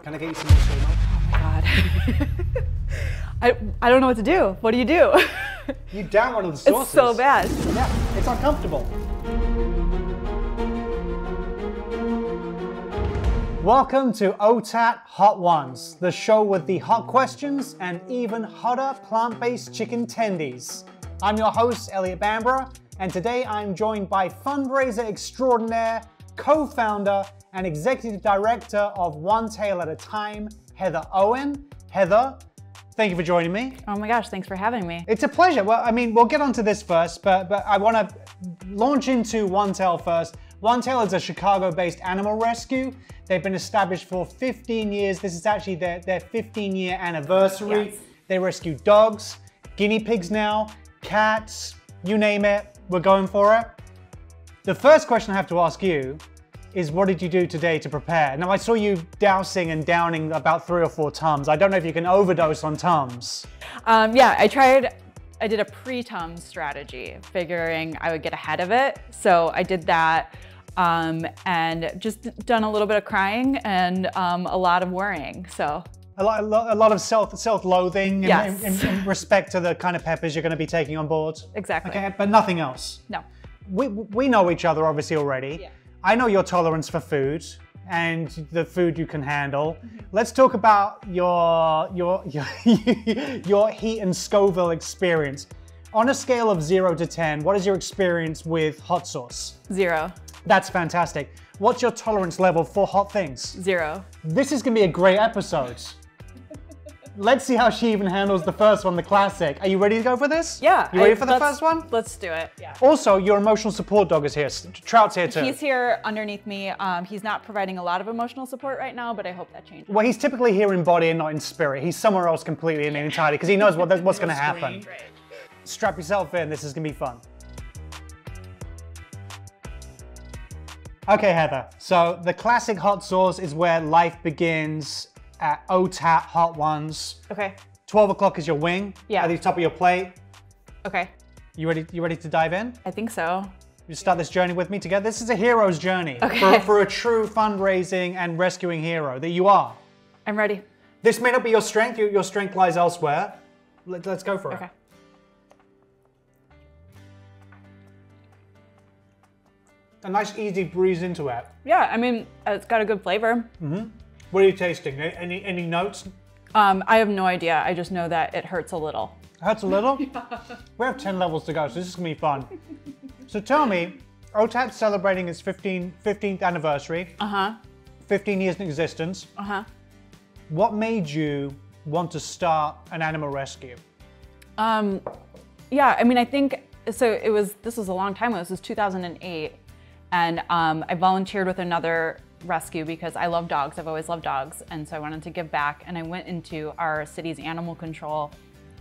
Can I get you some more slow-mo? Oh my God. I don't know what to do. What do? You down one of the sauces. It's so bad. Yeah, it's uncomfortable. Welcome to OTAT Hot Ones, the show with the hot questions and even hotter plant-based chicken tendies. I'm your host, Elliott Bambrough, and today I'm joined by fundraiser extraordinaire, co-founder, and executive director of One Tail at a Time, Heather Owen. Heather, thank you for joining me. Oh my gosh, thanks for having me. It's a pleasure. Well, I mean, we'll get onto this first, but I want to launch into One Tail first. One Tail is a Chicago-based animal rescue. They've been established for 15 years. This is actually their 15-year anniversary. Yes. They rescue dogs, guinea pigs now, cats, you name it, we're going for it. The first question I have to ask you is, what did you do today to prepare? Now, I saw you dousing and downing about 3 or 4 Tums. I don't know if you can overdose on Tums. Yeah, I did a pre-Tums strategy, figuring I would get ahead of it. So I did that and just done a little bit of crying and a lot of worrying, so. A lot of self-loathing Yes. in respect to the kind of peppers you're going to be taking on board? Exactly. Okay, but nothing else? No. We know each other obviously already. Yeah. I know your tolerance for food and the food you can handle. Let's talk about your heat and Scoville experience. On a scale of 0 to 10, what is your experience with hot sauce? 0. That's fantastic. What's your tolerance level for hot things? 0. This is gonna be a great episode. Let's see how she even handles the first one, the classic. Are you ready to go for this? Yeah. You ready for the first one? Let's do it. Yeah. Also, your emotional support dog is here. Trout's here too. He's here underneath me. He's not providing a lot of emotional support right now, but I hope that changes. Well, he's typically here in body and not in spirit. He's somewhere else completely and entirely because he knows what's gonna happen. Right. Strap yourself in, this is gonna be fun. Okay, Heather, so the classic hot sauce is where life begins at OTAT Hot Ones. Okay. 12 o'clock is your wing. Yeah. At the top of your plate. Okay. You ready to dive in? I think so. You start this journey with me together? This is a hero's journey Okay. for a true fundraising and rescuing hero that you are. I'm ready. This may not be your strength, your strength lies elsewhere. Let's go for it. Okay. A nice easy breeze into it. Yeah, I mean, it's got a good flavor. What are you tasting? Any notes? I have no idea. I just know that it hurts a little. Hurts a little? We have 10 levels to go, so this is gonna be fun. So tell me, OTAT's celebrating its 15th anniversary. 15 years in existence. What made you want to start an animal rescue? Yeah, I mean, I think, so this was a long time ago. This was 2008. And I volunteered with another rescue because I love dogs. I've always loved dogs. And so I wanted to give back. And I went into our city's animal control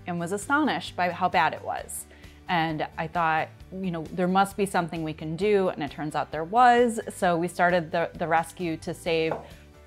and was astonished by how bad it was. And I thought, you know, there must be something we can do. And it turns out there was. So we started the rescue to save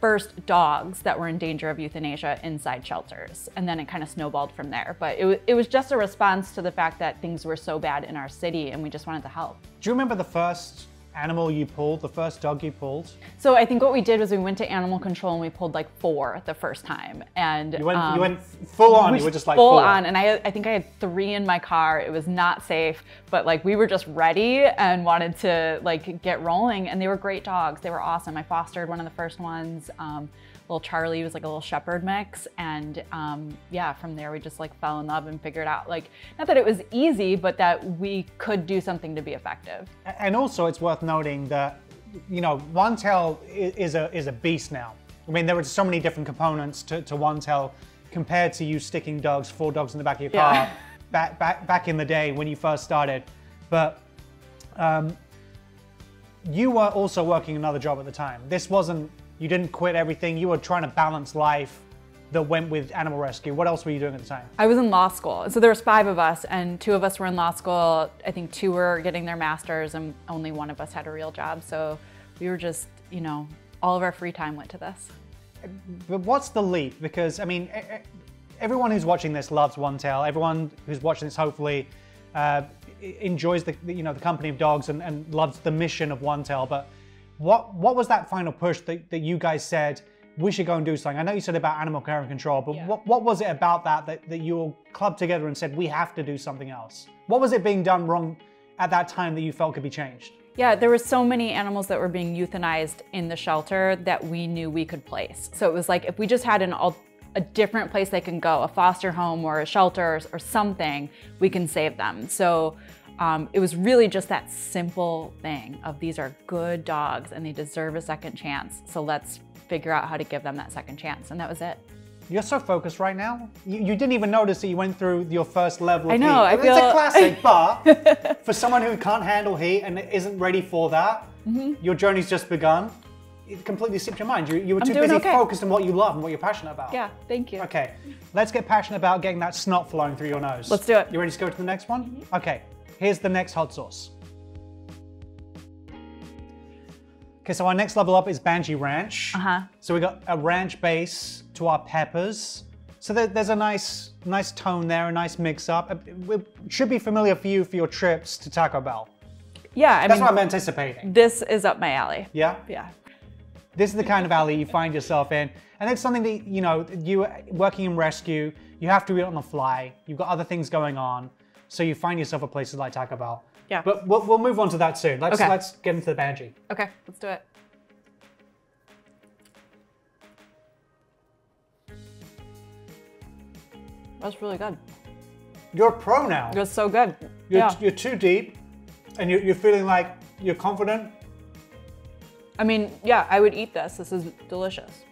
first dogs that were in danger of euthanasia inside shelters. And then it kind of snowballed from there. But it was just a response to the fact that things were so bad in our city and we just wanted to help. Do you remember the first animal you pulled, the first dog you pulled? So I think what we did was we went to animal control and we pulled like 4 the first time. And you went full on, you were just like full 4. on, and I think I had 3 in my car. It was not safe, but like we were just ready and wanted to like get rolling, and they were great dogs. They were awesome. I fostered one of the first ones. Little Charlie was like a little shepherd mix, and yeah, from there we just like fell in love and figured out, like, not that it was easy, but that we could do something to be effective. And also it's worth noting that, you know, One Tail is a beast now. I mean, there are so many different components to One Tail compared to you sticking 4 dogs in the back of your car back in the day when you first started. But you were also working another job at the time. This wasn't, you didn't quit everything. You were trying to balance life that went with animal rescue. What else were you doing at the time? I was in law school. So there was 5 of us, and 2 of us were in law school. I think 2 were getting their masters, and only 1 of us had a real job. So we were just, you know, all of our free time went to this. But what's the leap? Because I mean, everyone who's watching this loves One Tail. Everyone who's watching this hopefully enjoys the company of dogs and loves the mission of One Tail. But what was that final push that you guys said, we should go and do something. I know you said about animal care and control, but Yeah. what was it about that you all clubbed together and said, we have to do something else? What was it being done wrong at that time that you felt could be changed? Yeah, there were so many animals that were being euthanized in the shelter that we knew we could place. So it was like, if we just had a different place they can go, a foster home or a shelter or something, we can save them. So it was really just that simple thing of these are good dogs and they deserve a second chance. So let's figure out how to give them that second chance. And that was it. You're so focused right now. You didn't even notice that you went through your first level of I know, heat. I feel... It's a classic, but for someone who can't handle heat and isn't ready for that, your journey's just begun. It completely slipped your mind. You were too busy focused on what you love and what you're passionate about. Yeah, thank you. Okay, let's get passionate about getting that snot flowing through your nose. Let's do it. You ready to go to the next one? Okay, here's the next hot sauce. Okay, so our next level up is Bhee Ranch. So we got a ranch base to our peppers. So there's a nice tone there, a nice mix up. It should be familiar for you for your trips to Taco Bell. Yeah, That's what I'm anticipating. This is up my alley. Yeah? Yeah. This is the kind of alley you find yourself in. And it's something that, you working in rescue, you have to be on the fly. You've got other things going on. So you find yourself at places like Taco Bell. Yeah. But we'll move on to that soon. Let's get into the Bhee. Okay, let's do it. That's really good. You're a pro now. It was so good. You're too deep and you're feeling like you're confident. I mean, yeah, I would eat this. This is delicious.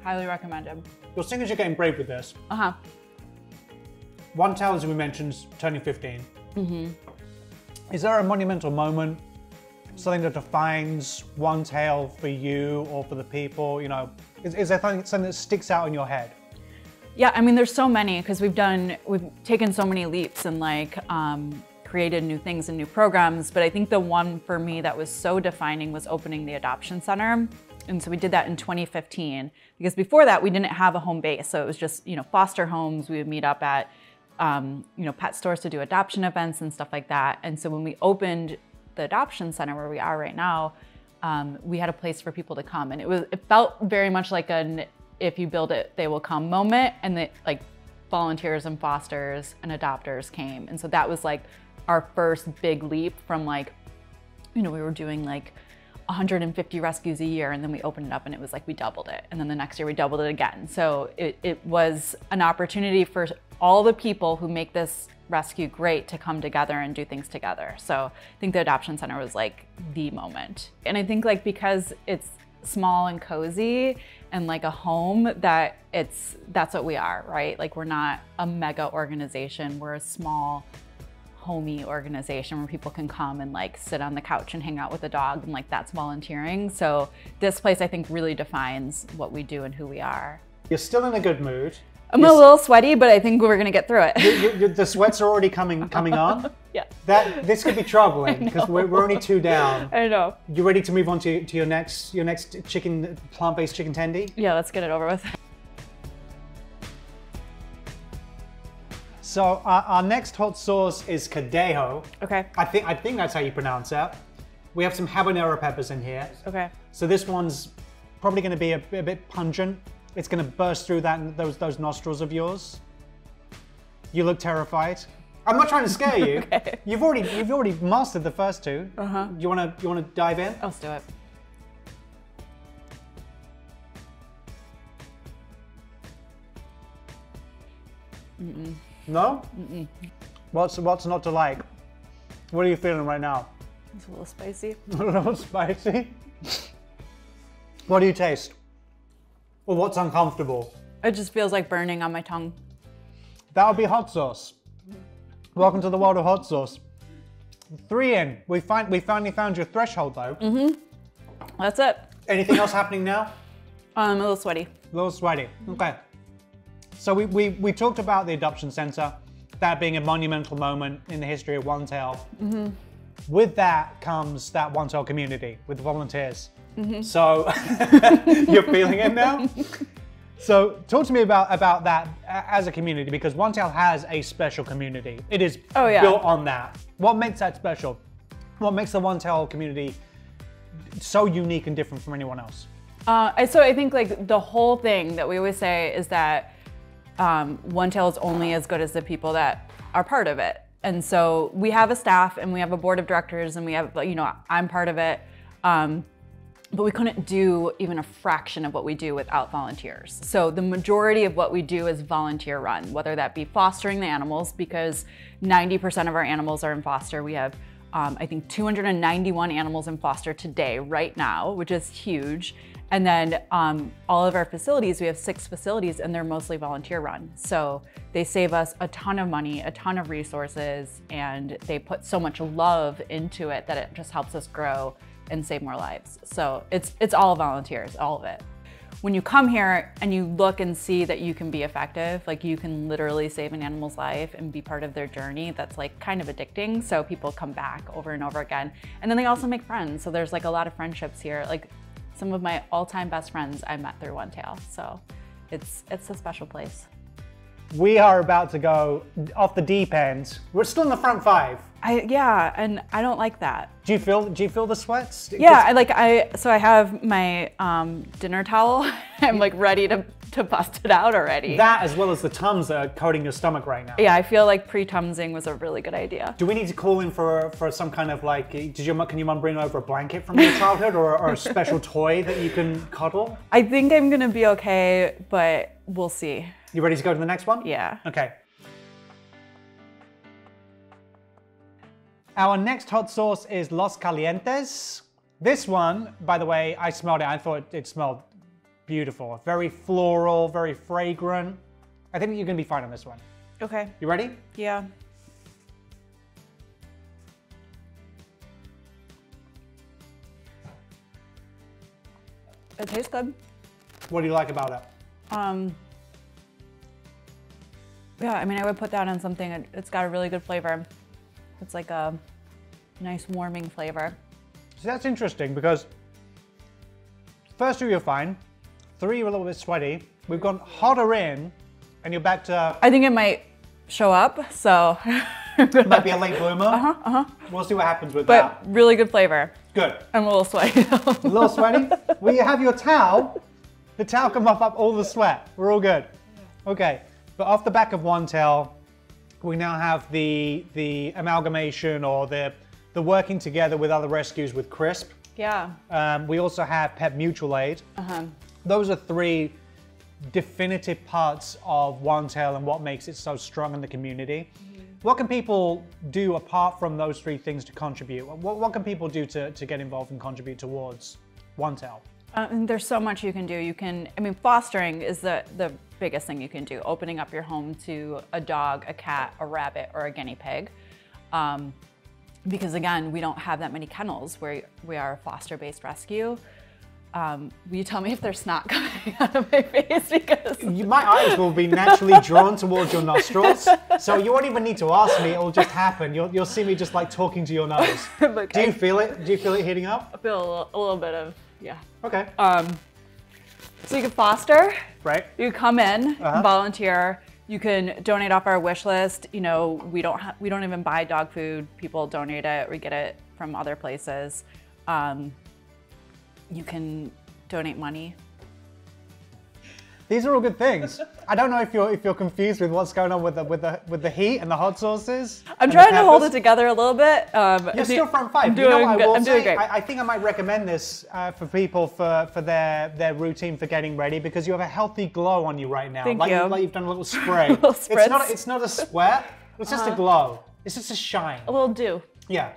Highly recommended. Your signature getting brave with this. One Tail, as we mentioned, is turning 15. Is there a monumental moment, something that defines One Tail for you or for the people? Is there something that sticks out in your head? Yeah, I mean, there's so many because we've taken so many leaps and created new things and new programs. But I think the one for me that was so defining was opening the adoption center. And so we did that in 2015 because before that we didn't have a home base. So it was just, foster homes. We would meet up at, pet stores to do adoption events and stuff like that. And so when we opened the adoption center where we are right now, we had a place for people to come. And it felt very much like an if you build it, they will come moment. And volunteers and fosters and adopters came. And so that was our first big leap from we were doing 150 rescues a year, and then we opened it up and it was we doubled it. And then the next year we doubled it again. So it was an opportunity for all the people who make this rescue great to come together and do things together. So I think the adoption center was the moment. And I think because it's small and cozy and a home, that's what we are, right? We're not a mega organization. We're a small, homey organization where people can come and sit on the couch and hang out with a dog, and that's volunteering. So this place I think really defines what we do and who we are. You're still in a good mood. I'm a little sweaty, but I think we're gonna get through it. The sweats are already coming on. Yeah. This could be troubling because we're only 2 down. I know. You ready to move on to your next plant-based chicken tendy? Yeah, let's get it over with. So our next hot sauce is Cadejo. Okay. I think that's how you pronounce it. We have some habanero peppers in here. Okay. So this one's probably going to be a bit pungent. It's going to burst through those nostrils of yours. You look terrified. I'm not trying to scare you. Okay. You've already mastered the first two. You want to dive in? Let's do it. No? What's not to like? What are you feeling right now? It's a little spicy. A little spicy? What do you taste? Or what's uncomfortable? It just feels like burning on my tongue. That would be hot sauce. Welcome to the world of hot sauce. 3 in. We finally found your threshold though. That's it. Anything else happening now? A little sweaty. A little sweaty. Okay. So we talked about the adoption center, that being a monumental moment in the history of One Tail. With that comes that One Tail community with volunteers. So you're feeling it now? So talk to me about that as a community, because One Tail has a special community. It is built on that. What makes that special? What makes the One Tail community so unique and different from anyone else? So I think like the whole thing that we always say is that One Tail is only as good as the people that are part of it. And so we have a staff and we have a board of directors and we have, you know, I'm part of it. But we couldn't do even a fraction of what we do without volunteers. So the majority of what we do is volunteer run, whether that be fostering the animals, because 90% of our animals are in foster. We have, I think, 291 animals in foster today, right now, which is huge. And then all of our facilities, we have 6 facilities and they're mostly volunteer run. So they save us a ton of money, a ton of resources, and they put so much love into it that it just helps us grow and save more lives. So it's all volunteers, all of it. When you come here and you look and see that you can be effective, like you can literally save an animal's life and be part of their journey, that's like kind of addicting. So people come back over and over again. And then they also make friends. So there's like a lot of friendships here. Like some of my all-time best friends I met through One Tail. So it's a special place. We are about to go off the deep end. We're still in the front 5. Yeah, and I don't like that. Do you feel the sweats? Yeah, I have my dinner towel. I'm like ready to bust it out already. That as well as the Tums that are coating your stomach right now. Yeah, I feel like pre-Tumsing was a really good idea. Do we need to call in for some kind of like, can your mum bring over a blanket from your childhood or a special toy that you can cuddle? I think I'm gonna be okay, but we'll see. You ready to go to the next one? Yeah. Okay. Our next hot sauce is Los Calientes. This one, by the way, I smelled it. I thought it smelled beautiful. Very floral, very fragrant. I think you're gonna be fine on this one. Okay. You ready? Yeah. It tastes good. What do you like about it? Yeah, I mean, I would put that on something. It's got a really good flavor. It's like a nice warming flavor. So that's interesting because first 2 you're fine, 3 you're a little bit sweaty. We've gone hotter in and you're back to... I think it might show up, so... It might be a late bloomer. We'll see what happens with that. But really good flavor. Good. I'm a little sweaty. A little sweaty? Well, you have your towel. The towel can mop up all the sweat. We're all good. Okay, but off the back of One Tail, we now have the amalgamation or the working together with other rescues with CRISP. Yeah. We also have Pet Mutual Aid. Those are 3 definitive parts of One Tail and what makes it so strong in the community. What can people do apart from those 3 things to contribute? What can people do to get involved and contribute towards One Tail? And there's so much you can do. I mean, fostering is the biggest thing you can do. Opening up your home to a dog, a cat, a rabbit, or a guinea pig. Because again, we don't have that many kennels where we are a foster-based rescue. Will you tell me if there's snot coming out of my face? Because my eyes will be naturally drawn towards your nostrils, so you won't even need to ask me. It'll just happen. You'll see me just like talking to your nose. Look, do you feel it? Do you feel it heating up? I feel a little bit of, yeah. Okay. So you can foster. Right. You come in, volunteer. You can donate off our wish list. You know, we don't even buy dog food. People donate it. We get it from other places. You can donate money. These are all good things. I don't know if you're confused with what's going on with the heat and the hot sauces. I'm trying to hold it together a little bit. You're still front 5. I'm doing great. I think I might recommend this for people for their routine for getting ready because you have a healthy glow on you right now. Thank you. Like you've done a little spray. Little spritz. It's not a sweat. It's just a glow. It's just a shine. A little dew. Yeah.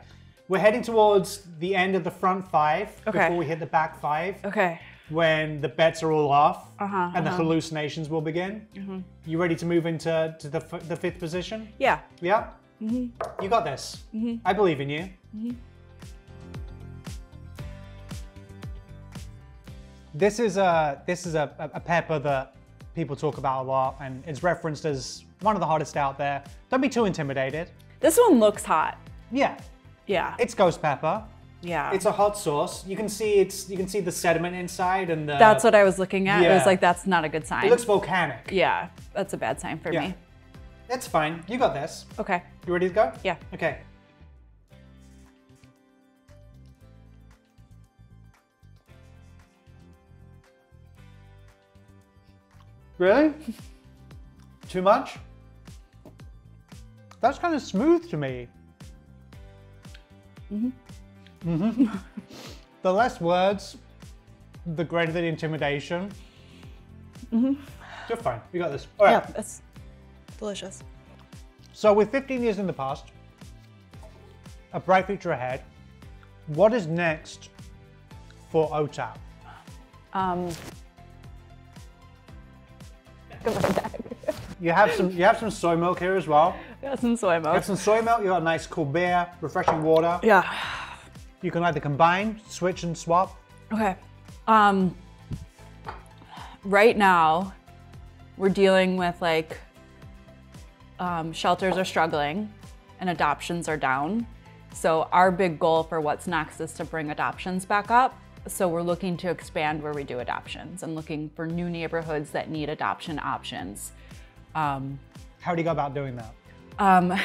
We're heading towards the end of the front 5 before we hit the back 5. Okay. When the bets are all off and the hallucinations will begin. You ready to move into the 5th position? Yeah. Yeah? You got this. I believe in you. This is a pepper that people talk about a lot and it's referenced as one of the hottest out there. Don't be too intimidated. This one looks hot. Yeah. Yeah. It's ghost pepper. Yeah. It's a hot sauce. You can see the sediment inside and the... That's what I was looking at. Yeah. It was like, that's not a good sign. It looks volcanic. Yeah, that's a bad sign for me. That's fine. You got this. Okay. You ready to go? Yeah. Okay. Really? Too much? That's kind of smooth to me. The less words, the greater the intimidation. You're fine. You got this. All right. Yeah, it's delicious. So with 15 years in the past, a bright future ahead, what is next for OTAT? You have some soy milk here as well. Got some soy You milk. have some soy milk, you got a nice cool beer, refreshing water. Yeah. You can either combine, switch and swap. Okay. Right now, we're dealing with like shelters are struggling and adoptions are down. So our big goal for what's next is to bring adoptions back up. So we're looking to expand where we do adoptions and looking for new neighborhoods that need adoption options. How do you go about doing that?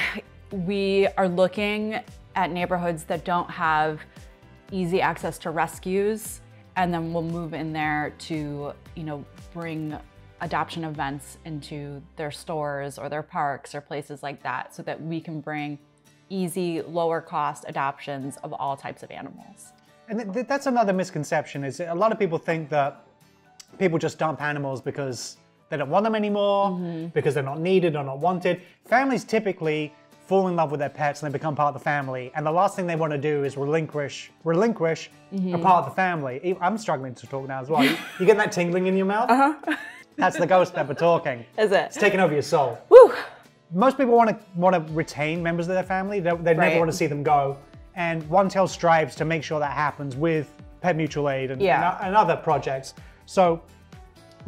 We are looking at neighborhoods that don't have easy access to rescues, and then we'll move in there to, bring adoption events into their stores or their parks or places like that so that we can bring easy, lower cost adoptions of all types of animals. And that's another misconception, is a lot of people think that people just dump animals because they don't want them anymore, because they're not needed or not wanted. Families typically fall in love with their pets and they become part of the family. And the last thing they want to do is relinquish a part of the family. I'm struggling to talk now as well. You getting that tingling in your mouth? That's the ghost pepper talking. Is it? It's taking over your soul. Woo! Most people want to retain members of their family. They never want to see them go. And OneTail strives to make sure that happens with Pet Mutual Aid and other projects. So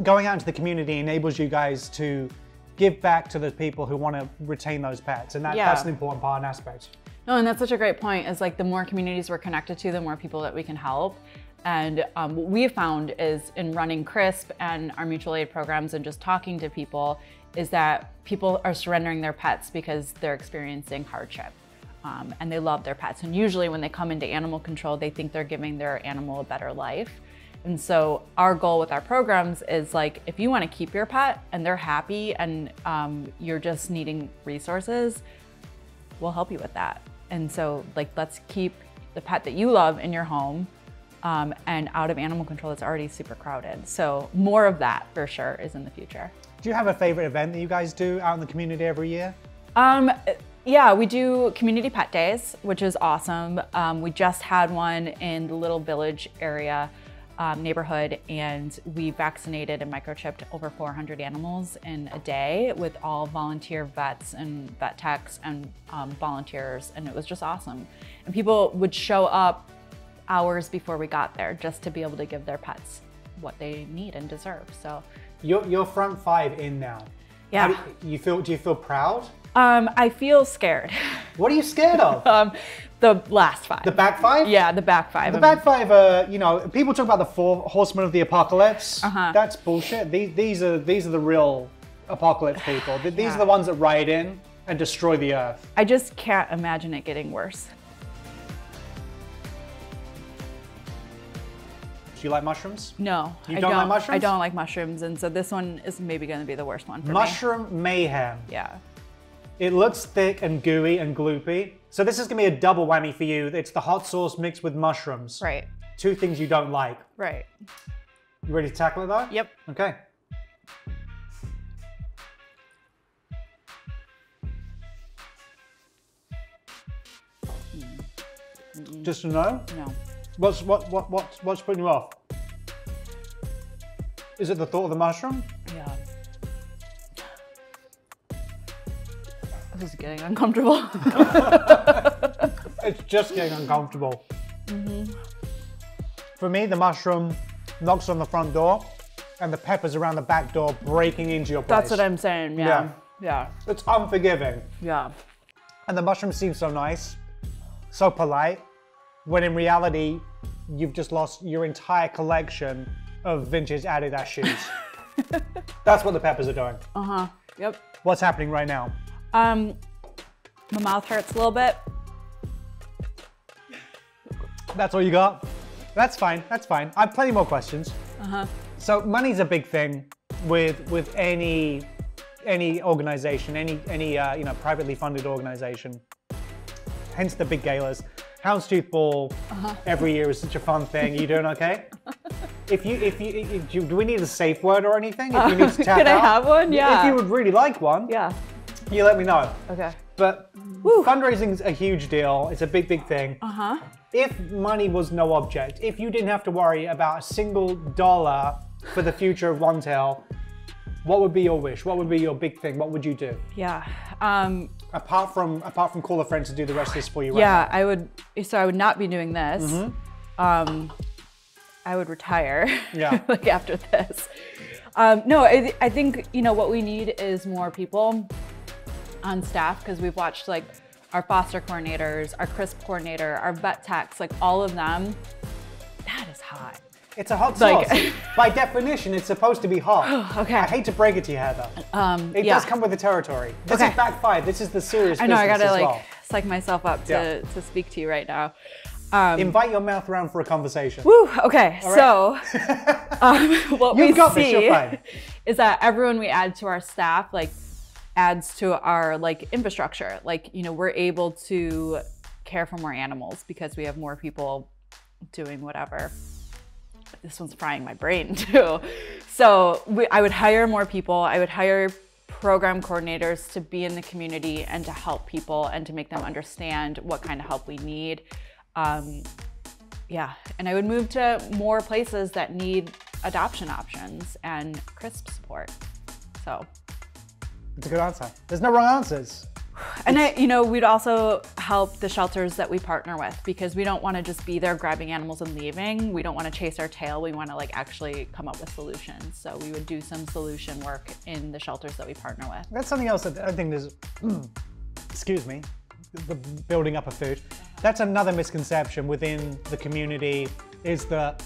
going out into the community enables you guys to give back to the people who want to retain those pets. And that's an important part and aspect. No, and that's such a great point, is like the more communities we're connected to, the more people that we can help. And what we've found is in running CRISP and our mutual aid programs and just talking to people is that people are surrendering their pets because they're experiencing hardship. And they love their pets. And usually when they come into animal control, they think they're giving their animal a better life. And so our goal with our programs is like, if you want to keep your pet and they're happy and you're just needing resources, we'll help you with that. And so like, let's keep the pet that you love in your home and out of animal control that's already super crowded. So more of that for sure is in the future. Do you have a favorite event that you guys do out in the community every year? Yeah, we do community pet days, which is awesome. We just had one in the Little Village area neighborhood, and we vaccinated and microchipped over 400 animals in a day with all volunteer vets and vet techs and volunteers, and it was just awesome. And people would show up hours before we got there just to be able to give their pets what they need and deserve. So you're front five in now. Yeah. Do you feel proud? I feel scared. What are you scared of? The last five. The back five? Yeah, the back five. The back five, people talk about the 4 horsemen of the apocalypse. That's bullshit. These are the real apocalypse people. These are the ones that ride in and destroy the earth. I just can't imagine it getting worse. Do you like mushrooms? No, I don't like mushrooms? I don't like mushrooms, and so this one is maybe going to be the worst one for me. Mushroom Mayhem. Yeah. It looks thick and gooey and gloopy. So this is going to be a double whammy for you. It's the hot sauce mixed with mushrooms. Right. 2 things you don't like. Right. You ready to tackle it though? Yep. Okay. Just a no? No. What's putting you off? Is it the thought of the mushroom? Yeah. This is getting uncomfortable. It's just getting uncomfortable. For me, the mushroom knocks on the front door and the peppers around the back door breaking into your place. That's what I'm saying, yeah. Yeah. It's unforgiving. Yeah. And the mushroom seems so nice, so polite, when in reality, you've just lost your entire collection of vintage Adidas shoes. That's what the peppers are doing. Yep. What's happening right now? My mouth hurts a little bit. That's all you got? That's fine, that's fine. I have plenty more questions. So money's a big thing with any organization, any you know, privately funded organization. Hence the big galas. Houndstooth Ball every year is such a fun thing. You doing okay? Do we need a safe word or anything? If you need to tap Can out, I have one? Yeah. If you would really like one, Yeah. you let me know. Okay. But fundraising's a huge deal. It's a big, big thing. If money was no object, if you didn't have to worry about a single dollar for the future of Longtail, what would be your wish? What would be your big thing? What would you do? Yeah. Apart from call a friend to do the rest of this for you. Yeah, right now. I would. So I would not be doing this. I would retire. Yeah. Like after this. No, I think, you know, what we need is more people on staff, because we've watched like our foster coordinators, our CRISP coordinator, our vet techs, like all of them. That is hot. It's a hot Like- sauce. By definition, it's supposed to be hot. Okay. I hate to break it to you, Heather. It yeah. does come with the territory. This Okay. is backfired. This is the serious I know, I business gotta as like well. psych myself up Yeah. to speak to you right now. Invite your mouth around for a conversation. Woo, okay, All so what we You've got this, see you're fine. is that everyone we add to our staff like adds to our like infrastructure. Like, you know, we're able to care for more animals because we have more people doing whatever. This one's frying my brain too. So I would hire more people. I would hire program coordinators to be in the community and to help people and to make them understand what kind of help we need. Yeah, and I would move to more places that need adoption options and CRISP support. So. It's a good answer. There's no wrong answers. And you know, we'd also help the shelters that we partner with, because we don't want to just be there grabbing animals and leaving. We don't want to chase our tail. We want to like actually come up with solutions. So we would do some solution work in the shelters that we partner with. That's something else that I think there's, excuse me, the building up of food. That's another misconception within the community, is that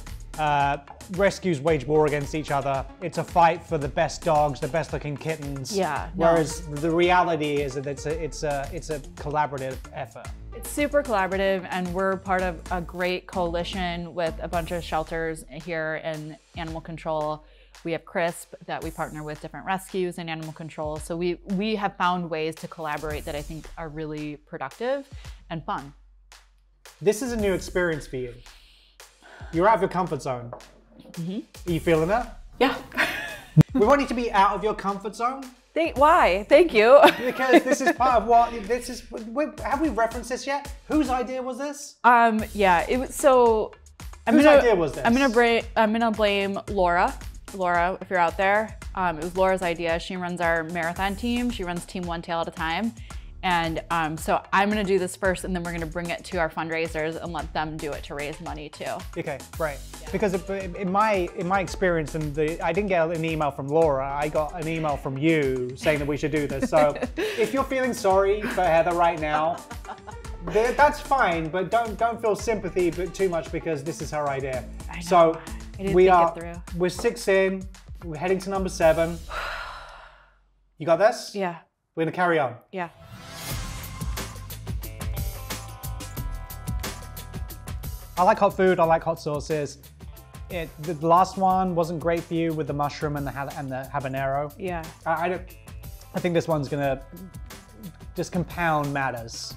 rescues wage war against each other. It's a fight for the best dogs, the best looking kittens. Yeah. No. Whereas the reality is that it's a collaborative effort. It's super collaborative, and we're part of a great coalition with a bunch of shelters here in animal control. We have CRISP that we partner with different rescues and animal control. So we have found ways to collaborate that I think are really productive and fun. This is a new experience for you. You're out of your comfort zone. Are you feeling that? Yeah. We want you to be out of your comfort zone. Why? Thank you. Because this is part of what this is. Have we referenced this yet? Whose idea was this? Yeah. It was so. Whose idea was this? I'm gonna blame Laura. Laura, if you're out there, it was Laura's idea. She runs our marathon team. She runs Team One Tail at a time. And so I'm gonna do this first, and then we're gonna bring it to our fundraisers and let them do it to raise money too. Okay, right. Yeah. Because in my experience, I didn't get an email from Laura. I got an email from you saying that we should do this. So if you're feeling sorry for Heather right now, that's fine. But don't feel sympathy too much, because this is her idea. I know. So I didn't think it through. We're 6 in. We're heading to number 7. You got this? Yeah. We're gonna carry on. Yeah. I like hot food, I like hot sauces. The last one wasn't great for you with the mushroom and the habanero. Yeah. I think this one's gonna just compound matters.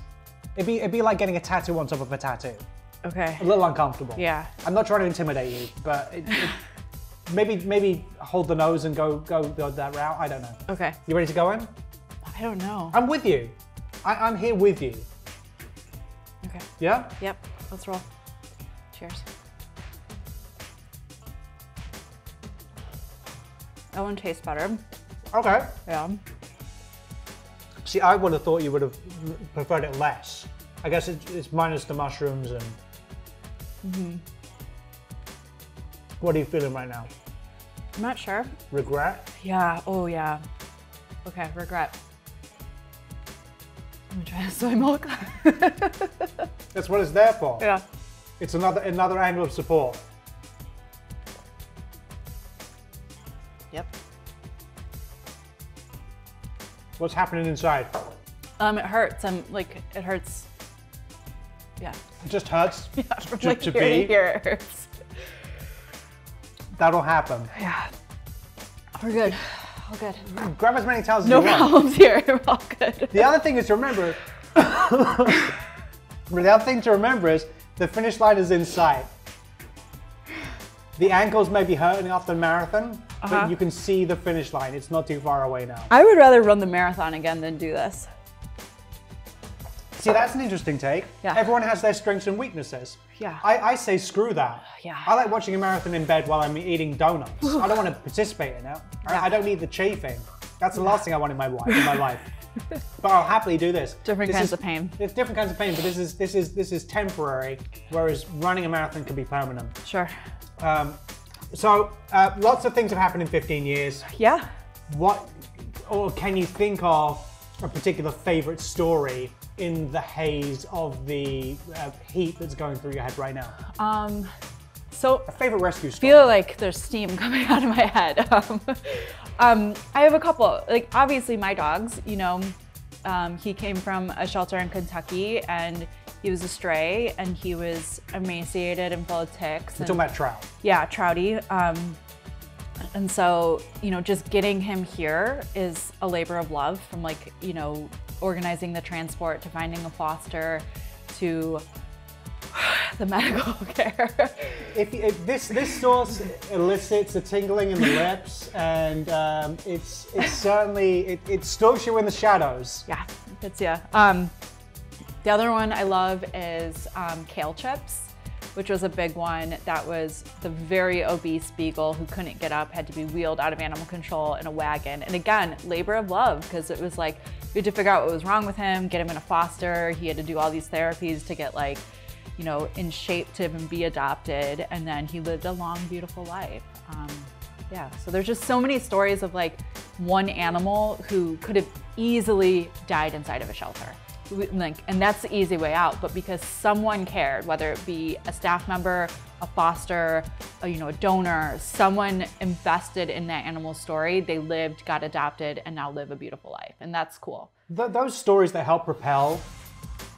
It'd be like getting a tattoo on top of a tattoo. Okay. A little uncomfortable. Yeah. I'm not trying to intimidate you, but maybe hold the nose and go that route. I don't know. Okay. You ready to go in? I don't know. I'm with you. I'm here with you. Okay. Yeah? Yep. Let's roll. Cheers. Owen tastes better. Okay. Yeah. See, I would have thought you would have preferred it less. I guess it's minus the mushrooms and... What are you feeling right now? I'm not sure. Regret? Yeah. Oh, yeah. Okay. Regret. I'm gonna try the soy milk. That's what it's there for. Yeah. It's another angle of support. Yep. What's happening inside? It hurts. It hurts. Yeah. It just hurts Yeah. From to like be. here to here, it hurts. That'll happen. Yeah. We're good. All good. Grab as many towels as No you want. problems here. We're all good. The other thing is to remember, is the finish line is in sight. The ankles may be hurting after the marathon, but you can see the finish line. It's not too far away now. I would rather run the marathon again than do this. See, that's an interesting take. Yeah. Everyone has their strengths and weaknesses. Yeah. I say screw that. Yeah. I like watching a marathon in bed while I'm eating donuts. I don't want to participate in it. I don't need the chafing. That's the last thing I want in my life. But I'll happily do this. Different kinds of pain. It's different kinds of pain, but this is temporary, whereas running a marathon can be permanent. Sure. So lots of things have happened in 15 years. Yeah. What, or can you think of a particular favorite story in the haze of the heat that's going through your head right now? So A favorite rescue story? I feel like there's steam coming out of my head. I have a couple. Like, obviously my dogs, you know, he came from a shelter in Kentucky and he was a stray and he was emaciated and full of ticks. We're talking about Trout. Yeah, Trouty. And so, you know, just getting him here is a labor of love, from like, you know, organizing the transport to finding a foster to the medical care. If this sauce elicits a tingling in the lips, and it's certainly, it stalks you in the shadows. Yeah, it's yeah. The other one I love is kale chips, which was a big one. That was the very obese beagle who couldn't get up, had to be wheeled out of animal control in a wagon. And again, labor of love, because it was like, we had to figure out what was wrong with him, get him in a foster. He had to do all these therapies to get like, you know, in shape to even be adopted. And then he lived a long, beautiful life. Yeah, so there's just so many stories of like one animal who could have easily died inside of a shelter. Like, and that's the easy way out, but because someone cared, whether it be a staff member, a foster, you know, a donor, someone invested in that animal's story, they lived, got adopted, and now live a beautiful life, and that's cool. Those stories that help propel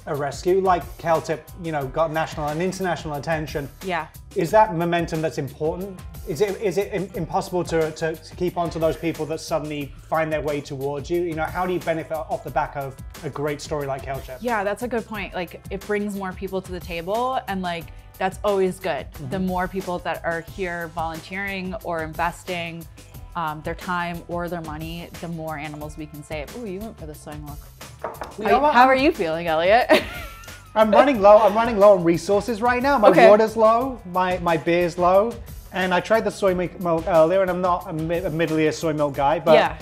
a rescue, like Kale Tip, you know, got national and international attention. Yeah. Is that momentum that's important? Is it impossible to keep on to those people that suddenly find their way towards you? You know, how do you benefit off the back of a great story like Kale Tip? Yeah, that's a good point. Like, it brings more people to the table, and like, that's always good. Mm-hmm. The more people that are here volunteering or investing their time or their money, the more animals we can save. Ooh, you went for the soy milk. How are you feeling, Elliot? I'm running low. I'm running low on resources right now. My water's low. My beer's low. And I tried the soy milk earlier, and I'm not admittedly a soy milk guy, but yeah.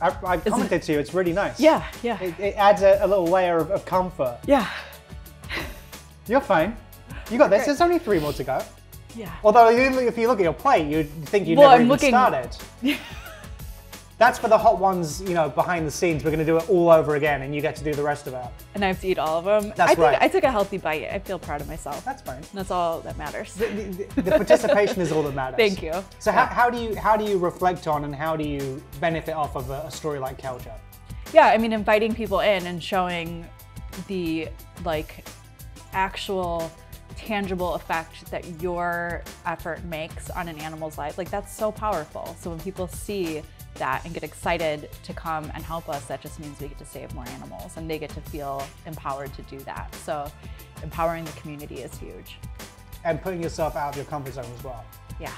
I commented to you. It's really nice. Yeah, yeah. It adds a little layer of comfort. Yeah. You're fine. You got this. There's only 3 more to go. Yeah. Although if you look at your plate, you'd think you never even started. That's for the hot ones, you know, behind the scenes. We're going to do it all over again, and you get to do the rest of it. And I have to eat all of them. That's right. I took a healthy bite. I feel proud of myself. That's fine. That's all that matters. The participation is all that matters. Thank you. So how do you reflect on, and how do you benefit off of a story like Cadejo? Yeah, I mean, inviting people in and showing the like actual tangible effect that your effort makes on an animal's life, like that's so powerful. So when people see that and get excited to come and help us, that just means we get to save more animals, and they get to feel empowered to do that. So empowering the community is huge. And putting yourself out of your comfort zone as well. Yeah,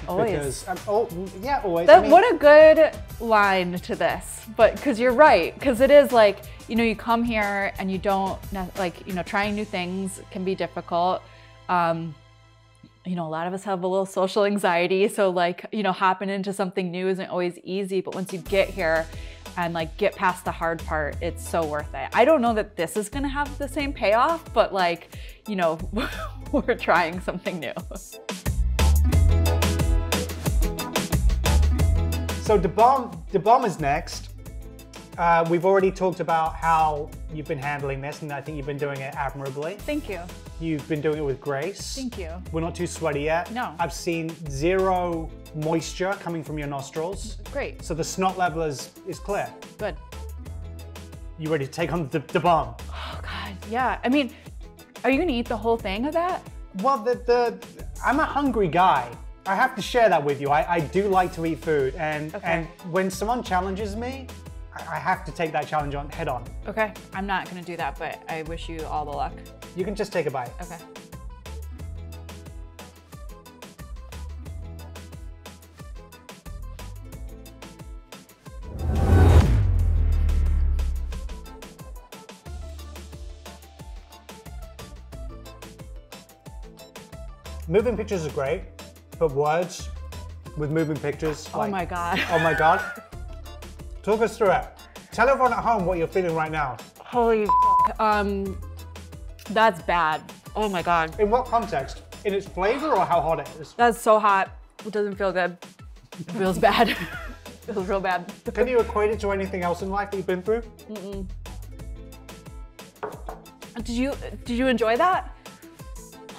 always. Because, always. What a good line to this, but because you're right, because it is like, you know, you come here and you don't, like, you know, trying new things can be difficult. You know, a lot of us have a little social anxiety, so like, you know, hopping into something new isn't always easy, but once you get here and like get past the hard part, it's so worth it. I don't know that this is gonna have the same payoff, but like, you know, we're trying something new. So the bomb is next. We've already talked about how you've been handling this, and I think you've been doing it admirably. Thank you. You've been doing it with grace. Thank you. We're not too sweaty yet. No. I've seen 0 moisture coming from your nostrils. Great. So the snot level is clear. Good. You ready to take on the bomb? Oh God, yeah. I mean, are you gonna eat the whole thing of that? Well, I'm a hungry guy. I have to share that with you. I do like to eat food, and Okay. when someone challenges me, I have to take that challenge on head on. Okay, I'm not gonna do that, but I wish you all the luck. You can just take a bite. Okay. Moving pictures are great, but words with moving pictures. Oh my God. Oh my God. Talk us through it. Tell everyone at home what you're feeling right now. Holy that's bad. Oh my God. In what context? In its flavor or how hot it is? That's so hot. It doesn't feel good. It feels bad. It feels real bad. Can you equate it to anything else in life that you've been through? Mm-mm. Did you enjoy that?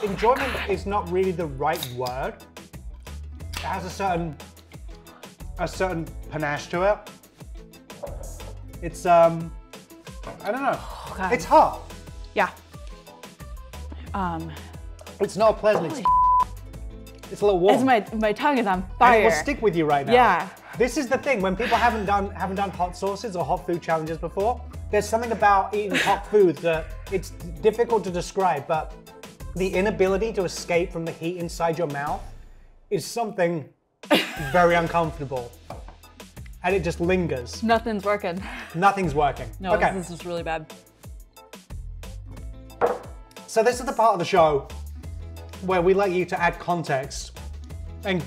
Enjoyment is not really the right word. It has a certain panache to it. It's I don't know. Oh, God. It's hot. Yeah. It's not pleasant. It's a little warm. My tongue is on And fire. it will stick with you right now. Yeah. This is the thing, when people haven't done hot sauces or hot food challenges before, there's something about eating hot food that it's difficult to describe, but the inability to escape from the heat inside your mouth is something very uncomfortable. And it just lingers. Nothing's working. Nothing's working. No, okay. this is really bad. So this is the part of the show where we like you to add context and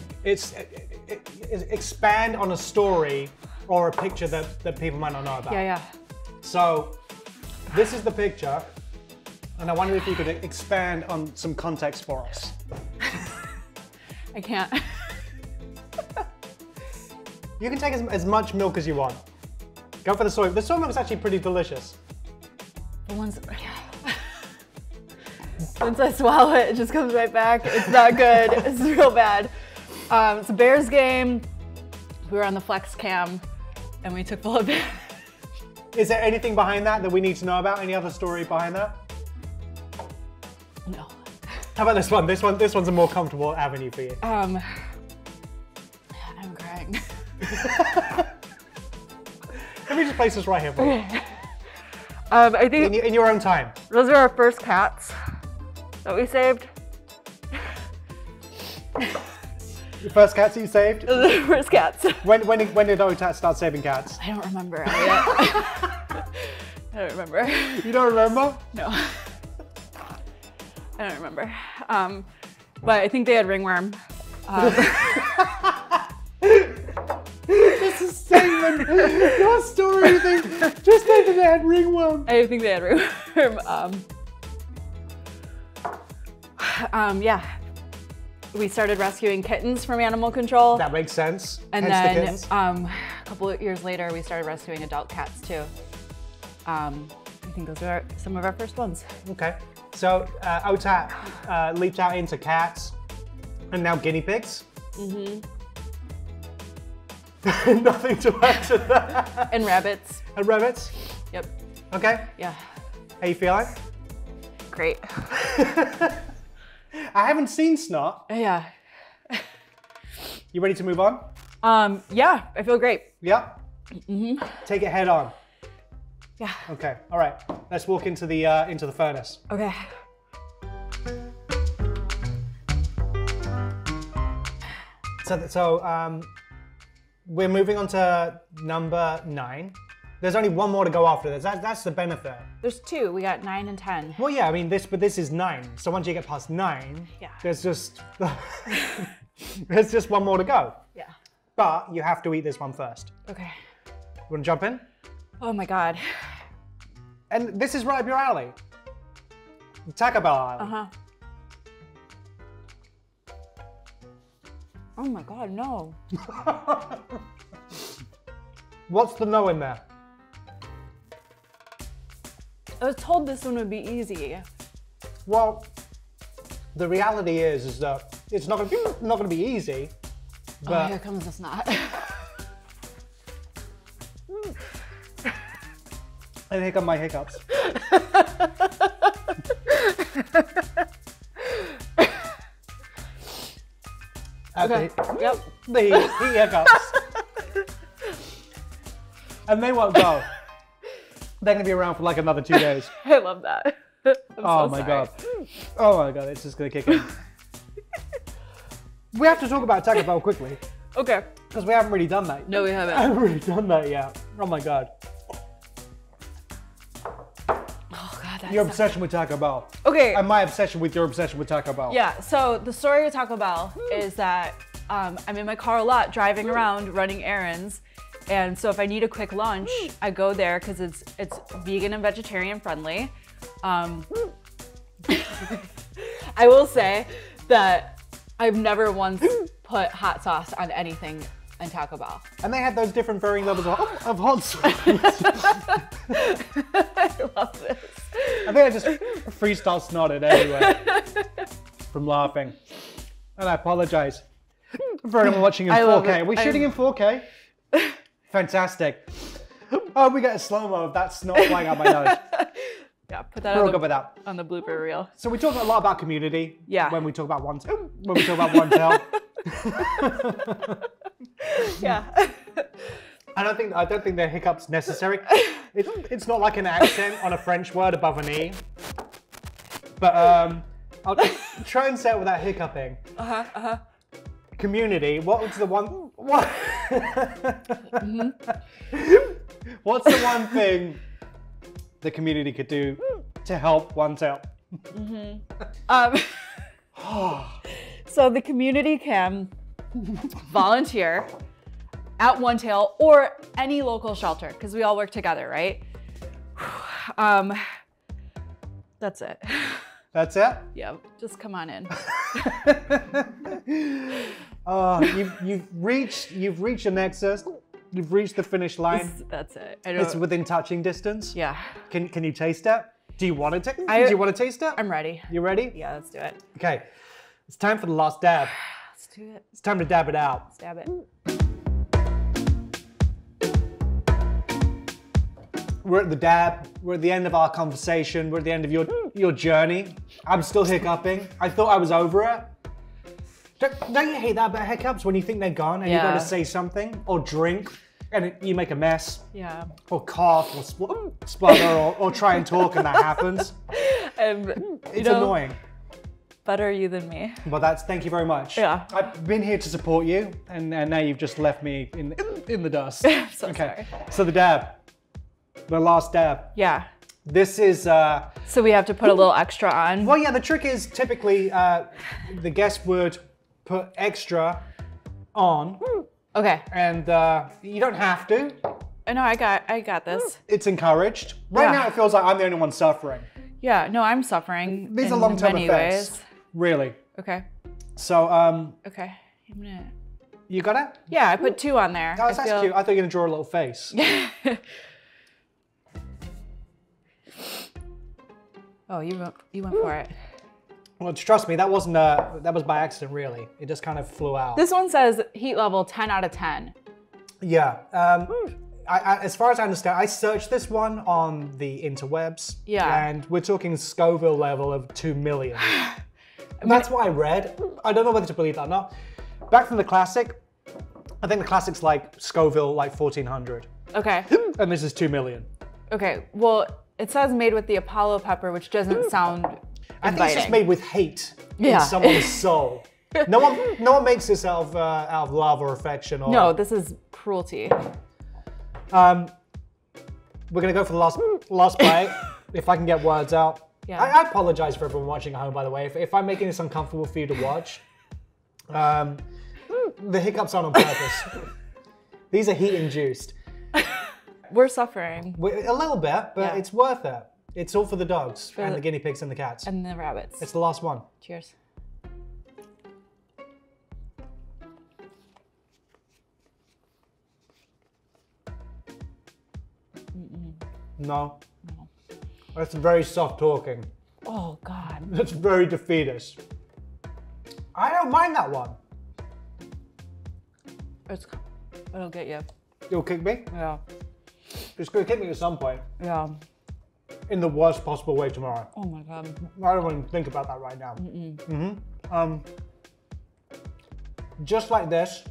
expand on a story or a picture that people might not know about. Yeah, yeah. So this is the picture, and I wonder if you could expand on some context for us. I can't. You can take as much milk as you want. Go for the soy. The soy milk is actually pretty delicious. The ones, once I swallow it, it just comes right back. It's not good. It's real bad. It's a Bears game. We were on the flex cam, and we took full advantage. Is there anything behind that we need to know about? Any other story behind that? No. How about this one? This one's a more comfortable avenue for you. I'm crying. Let me just place this right here for you. I think In your own time. those are our first cats that we saved. Your first cats that you saved? Those are the first cats. When did OTAT start saving cats? I don't remember. I don't remember. You don't remember? No. I don't remember. But I think they had ringworm. This is segment. Your story thing. Just think that they had ringworm. I think they had ringworm. Yeah. We started rescuing kittens from animal control. That makes sense. And Hence the then kittens. a couple of years later, we started rescuing adult cats too. I think those are some of our first ones. Okay. So OTAT leaped out into cats and now guinea pigs. Mm-hmm. Nothing to add to that. And rabbits. And rabbits. Yep. Okay. Yeah. How you feeling? Great. I haven't seen snot. Yeah. You ready to move on? Yeah, I feel great. Yep. Mm-hmm. Take it head on. Yeah. Okay. All right. Let's walk into the furnace. Okay. So we're moving on to number 9. There's only one more to go after this. That's the benefit. There's 2. We got 9 and 10. Well, yeah. I mean, this is 9. So once you get past 9, Yeah. there's just there's just one more to go. Yeah. But you have to eat this one first. Okay. Want to jump in? Oh my God. And this is right up your alley. Taco Bell alley. Uh-huh. Oh my God, no. What's the no in there? I was told this one would be easy. Well, the reality is that it's not gonna be easy. But Oh, here comes the snot. and here come my hiccups. Okay. Yep. The heat hiccups. And they won't go. They're going to be around for like another 2 days. I love that. Oh my God. Oh my God, it's just going to kick in. We have to talk about Taco Bell quickly. Okay. Because we haven't really done that. No, we haven't. I haven't really done that yet. Oh my God. Oh God, Your obsession with Taco Bell. Okay. And my obsession with your obsession with Taco Bell. Yeah, so the story of Taco Bell is that I'm in my car a lot, driving around, running errands. And so if I need a quick lunch, I go there because it's vegan and vegetarian friendly. I will say that I've never once put hot sauce on anything in Taco Bell. And they had those different varying levels of hot sauce. I love this. I think I just freestyle snorted anyway from laughing. And I apologize for anyone watching in 4K. Are we shooting in 4K? Fantastic. Oh, we get a slow-mo of that snot flying out my nose. Yeah, put that on the blooper reel. So we talk a lot about community. Yeah. When we talk about one tail. Yeah. I don't think the hiccups necessary. It's not like an accent on a French word above an E. But I'll try and say it without hiccuping. Community. What was the one? What? What's the one thing the community could do to help one tail? So the community can volunteer at One Tail or any local shelter because we all work together, right? That's it. That's it? Yeah, just come on in. You've reached your nexus. You've reached the finish line. That's it. It's within touching distance. Yeah. Can you taste it? Do you want to? Do you want to taste it? I'm ready. You ready? Yeah, let's do it. Okay. It's time for the last dab. Let's do it. It's time to dab it out. Let's dab it. We're at the dab. We're at the end of our conversation. We're at the end of your journey. I'm still hiccuping. I thought I was over it. Don't you hate that about hiccups when you think they're gone and you got to say something or drink and you make a mess? Yeah. Or cough or splutter or try and talk and that happens. It's annoying. Better you than me. Well, thank you very much. Yeah. I've been here to support you and now you've just left me in the dust. So sorry. So the dab. The last dab. Yeah. This is... So we have to put a little extra on? Well, yeah, the trick is typically the guest would put extra on. Okay. And you don't have to. No, I got this. It's encouraged. Right now it feels like I'm the only one suffering. Yeah, no, I'm suffering. These are long-term effects. Ways. Really. Okay. So, okay. I'm gonna... You got it? Yeah, I put 2 on there. Oh, that's cute. I thought you were going to draw a little face. Oh, you went for it. Well, trust me, that was by accident, really. It just kind of flew out. This one says heat level 10 out of 10. Yeah. As far as I understand, I searched this one on the interwebs. Yeah. And we're talking Scoville level of 2 million. That's what I read. I don't know whether to believe that or not. Back from the classic, I think the classic's like Scoville, like 1400. Okay. And this is 2 million. Okay. Well, it says made with the Apollo pepper, which doesn't sound inviting. I think it's just made with hate in someone's soul. No one makes this out of love or affection. Or... No, this is cruelty. We're gonna go for the last bite, if I can get words out. Yeah. I apologize for everyone watching at home, by the way. If I'm making this uncomfortable for you to watch, the hiccups aren't on purpose. These are heat-induced. We're suffering. A little bit, but it's worth it. It's all for the dogs and the guinea pigs and the cats. And the rabbits. It's the last one. Cheers. No. That's very soft talking. Oh, God. That's very defeatist. I don't mind that one. It'll get you. You'll kick me? Yeah. It's going to kick me at some point. Yeah. In the worst possible way tomorrow. Oh my God. I don't want to think about that right now. just like this,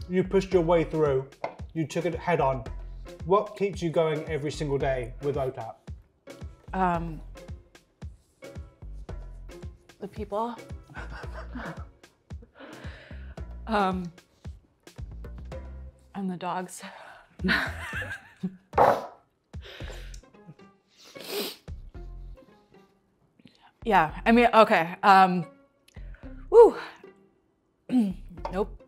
you pushed your way through, you took it head on. What keeps you going every single day with OTAT? The people. And the dogs. Yeah, I mean, okay. Woo. Nope.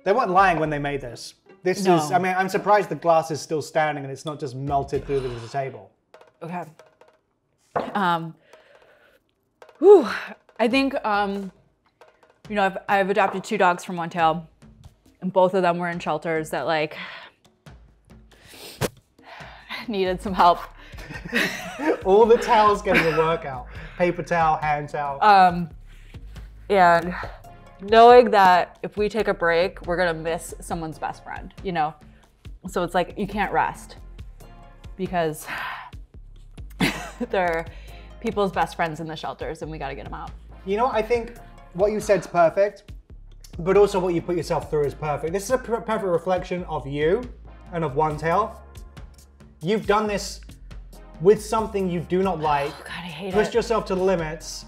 They weren't lying when they made this. This No. is, I mean, I'm surprised the glass is still standing and it's not just melted through the table. Okay. Whew. I think, you know, I've adopted 2 dogs from One Tail, and both of them were in shelters that like needed some help. All the towels getting a workout. Paper towel, hand towel. And knowing that if we take a break, we're gonna miss someone's best friend, you know? So it's like, you can't rest because they're people's best friends in the shelters and we gotta get them out. You know, I think what you said's perfect, but also what you put yourself through is perfect. This is a perfect reflection of you and of One Tail. You've done this with something you do not like. Oh, God, I hate pushed it. yourself to the limits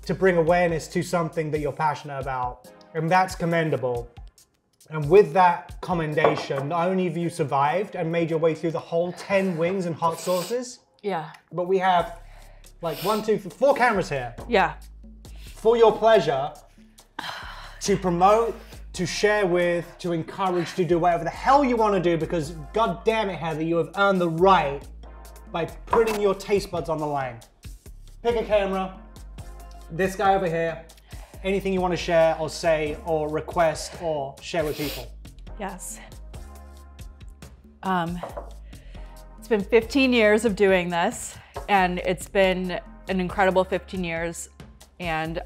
to bring awareness to something that you're passionate about. And that's commendable. And with that commendation, not only have you survived and made your way through the whole 10 wings and hot sauces, Yeah. but we have like 4 cameras here. Yeah. For your pleasure, to promote, to share with, to encourage, to do whatever the hell you want to do, because God damn it, Heather, you have earned the right by putting your taste buds on the line. Pick a camera, this guy over here, anything you want to share or say or request or share with people. Yes. It's been 15 years of doing this, and it's been an incredible 15 years. And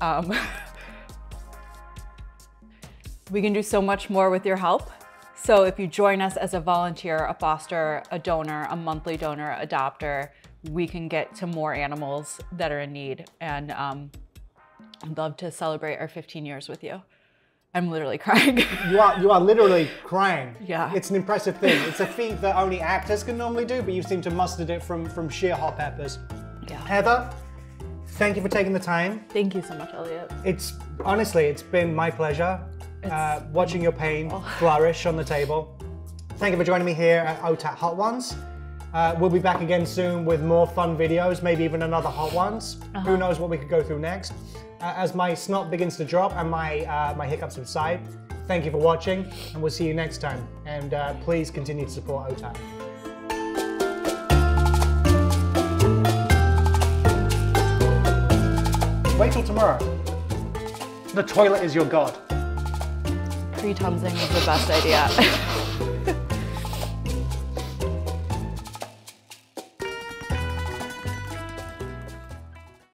we can do so much more with your help. So if you join us as a volunteer, a foster, a donor, a monthly donor, adopter, we can get to more animals that are in need. And I'd love to celebrate our 15 years with you. I'm literally crying. You are literally crying. Yeah. It's an impressive thing. It's a feat that only actors can normally do, but you seem to mustered it from sheer hot peppers. Yeah. Heather, thank you for taking the time. Thank you so much, Elliott. Honestly, it's been my pleasure watching your pain flourish on the table. Thank you for joining me here at OTAT Hot Ones. We'll be back again soon with more fun videos, maybe even another Hot Ones. Who knows what we could go through next. As my snot begins to drop and my hiccups subside, thank you for watching, and we'll see you next time. And please continue to support OTAT. Wait till tomorrow. The toilet is your god. Pre-Tonsing is the best idea.